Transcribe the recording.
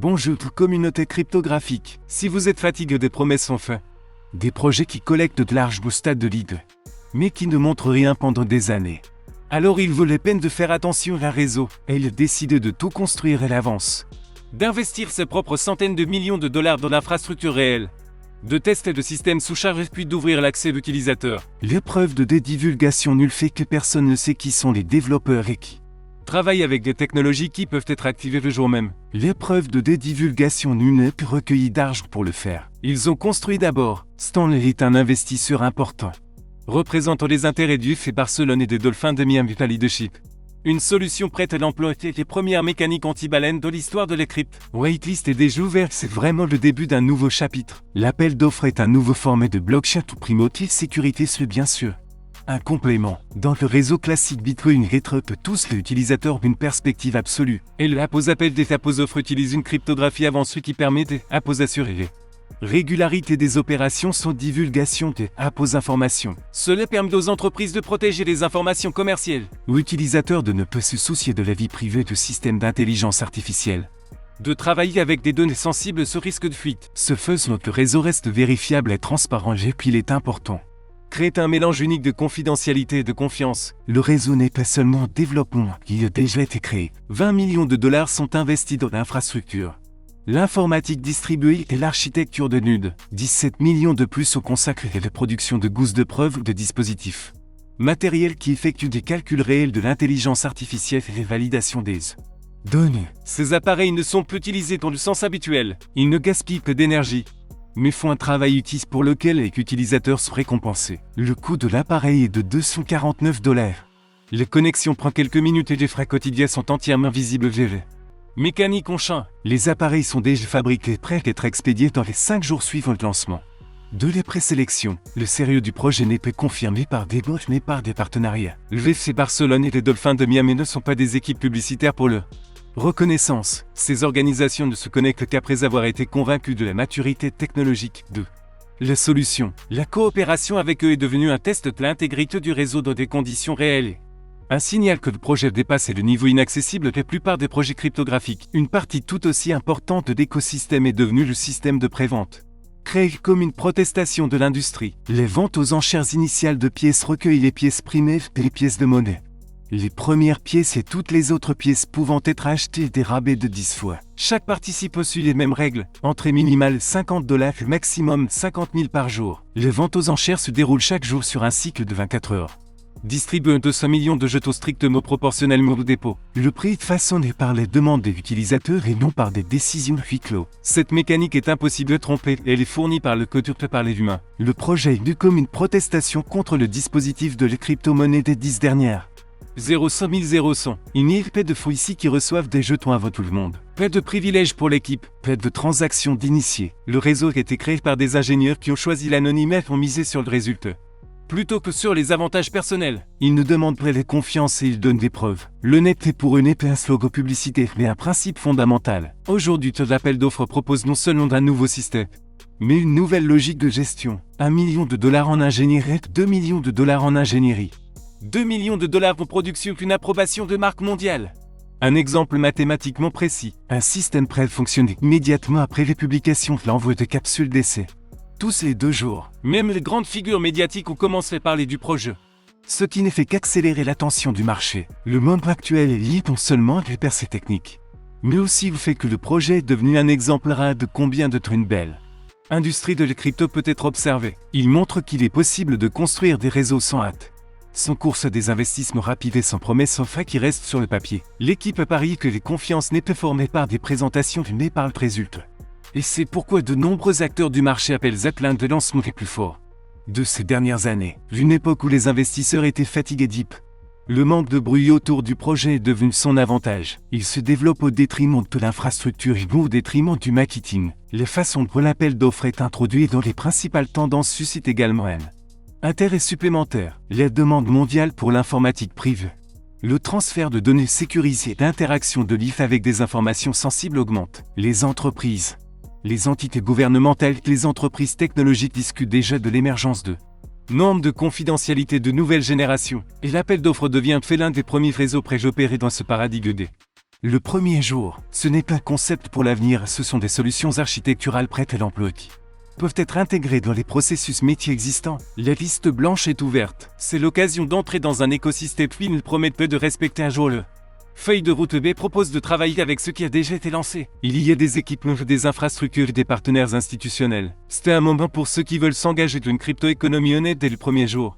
Bonjour communauté cryptographique. Si vous êtes fatigué des promesses sans fin, des projets qui collectent de l'argent au stade de lead, mais qui ne montrent rien pendant des années, alors il vaut la peine de faire attention à un réseau, et il décide de tout construire à l'avance. D'investir ses propres centaines de millions de dollars dans l'infrastructure réelle, de tester de systèmes sous charge puis d'ouvrir l'accès d'utilisateurs. L'épreuve de dédivulgation nulle fait que personne ne sait qui sont les développeurs et qui travaillent avec des technologies qui peuvent être activées le jour même. L'épreuve de dédivulgation nulle n'a pu recueillir d'argent pour le faire. Ils ont construit d'abord. Stanley est un investisseur important, représentant les intérêts du FC Barcelone et des Dolphins de Miami Leadership. Une solution prête à l'emploi était les premières mécaniques anti-baleines de l'histoire de la crypte. Whitelist est déjà ouvert, c'est vraiment le début d'un nouveau chapitre. L'appel d'offres est un nouveau format de blockchain tout primotif sécurité c'est bien sûr un complément. Dans le réseau classique Bitcoin retrouve tous les utilisateurs d'une perspective absolue. Et le appos appel des appos offres utilise une cryptographie avancée qui permet des appos assurés. Régularité des opérations sans divulgation des appos informations. Cela permet aux entreprises de protéger les informations commerciales. Aux utilisateurs de ne pas se soucier de la vie privée de systèmes d'intelligence artificielle. De travailler avec des données sensibles sous risque de fuite. Ce faisant que le réseau reste vérifiable et transparent et puis il est important. Créer un mélange unique de confidentialité et de confiance. Le réseau n'est pas seulement en développement, il a déjà été créé. 20 millions de dollars sont investis dans l'infrastructure. L'informatique distribuée et l'architecture de NUD. 17 millions de plus sont consacrés à la production de gousses de preuve ou de dispositifs. Matériel qui effectue des calculs réels de l'intelligence artificielle et la validation des données. Ces appareils ne sont plus utilisés dans le sens habituel. Ils ne gaspillent que d'énergie, mais font un travail utile pour lequel les utilisateurs sont récompensés. Le coût de l'appareil est de 249 $. Les connexions prennent quelques minutes et les frais quotidiens sont entièrement visibles via mécanique en champ. Les appareils sont déjà fabriqués prêts à être expédiés dans les 5 jours suivant le lancement. De les présélections, le sérieux du projet n'est pas confirmé par des bots mais par des partenariats. Le FC Barcelone et les Dolphins de Miami ne sont pas des équipes publicitaires pour le reconnaissance. Ces organisations ne se connectent qu'après avoir été convaincues de la maturité technologique de la solution. La coopération avec eux est devenue un test de l'intégrité du réseau dans des conditions réelles. Un signal que le projet dépasse le niveau inaccessible de la plupart des projets cryptographiques. Une partie tout aussi importante de l'écosystème est devenue le système de prévente. Créé comme une protestation de l'industrie, les ventes aux enchères initiales de pièces recueillent les pièces primées et les pièces de monnaie. Les premières pièces et toutes les autres pièces pouvant être achetées des rabais de 10 fois. Chaque participe suit les mêmes règles. Entrée minimale 50 $, maximum 50 000 par jour. Les ventes aux enchères se déroulent chaque jour sur un cycle de 24 heures. Distribue 200 millions de jetons strictement proportionnellement au dépôt. Le prix est façonné par les demandes des utilisateurs et non par des décisions huis clos. Cette mécanique est impossible à tromper et elle est fournie par le code par les humains. Le projet est vu comme une protestation contre le dispositif de la crypto-monnaie des 10 dernières. 0 000 100. Il n'y a pas de faux ici qui reçoivent des jetons avant tout le monde. Pas de privilèges pour l'équipe, pas de transactions d'initiés. Le réseau a été créé par des ingénieurs qui ont choisi l'anonymat et ont misé sur le résultat plutôt que sur les avantages personnels. Ils ne demandent pas la confiance et ils donnent des preuves. Le net est pour eux n'est pas un slogan publicité, mais un principe fondamental. Aujourd'hui, l'appel d'offres propose non seulement un nouveau système, mais une nouvelle logique de gestion. 1 million de dollars en ingénierie, 2 millions de dollars en ingénierie. 2 millions de dollars en production qu'une approbation de marque mondiale. Un exemple mathématiquement précis. Un système prêt fonctionner immédiatement après les publications de l'envoi de capsules d'essai. Tous les 2 jours. Même les grandes figures médiatiques ont commencé à parler du projet. Ce qui ne fait qu'accélérer l'attention du marché. Le monde actuel est lié non seulement à des percées techniques, mais aussi au fait que le projet est devenu un exemple rare de combien d'être une belle industrie de la crypto peut être observée. Il montre qu'il est possible de construire des réseaux sans hâte, sans course à des investissements rapides et sans promesses sans fin qui restent sur le papier. L'équipe parie que les confiances n'est pas formée par des présentations mais par le résultat. Et c'est pourquoi de nombreux acteurs du marché appellent l'un des lancements les plus forts de ces dernières années. Une époque où les investisseurs étaient fatigués deep. Le manque de bruit autour du projet est devenu son avantage. Il se développe au détriment de l'infrastructure et non au détriment du marketing. La façon dont l'appel d'offres est introduit dans les principales tendances suscite également un intérêt supplémentaire. La demande mondiale pour l'informatique privée. Le transfert de données sécurisées et d'interaction de l'IF avec des informations sensibles augmente. Les entreprises, les entités gouvernementales et les entreprises technologiques discutent déjà de l'émergence de normes de confidentialité de nouvelle génération, et l'appel d'offres devient fait l'un des premiers réseaux pré-opérés dans ce paradigme des Le premier jour, ce n'est pas un concept pour l'avenir, ce sont des solutions architecturales prêtes à l'emploi qui peuvent être intégrées dans les processus métiers existants. La liste blanche est ouverte. C'est l'occasion d'entrer dans un écosystème qui ne promet peu de respecter un jour le feuille de route B propose de travailler avec ce qui a déjà été lancé. Il y a des équipes, des infrastructures et des partenaires institutionnels. C'est un moment pour ceux qui veulent s'engager d'une crypto-économie honnête dès le premier jour.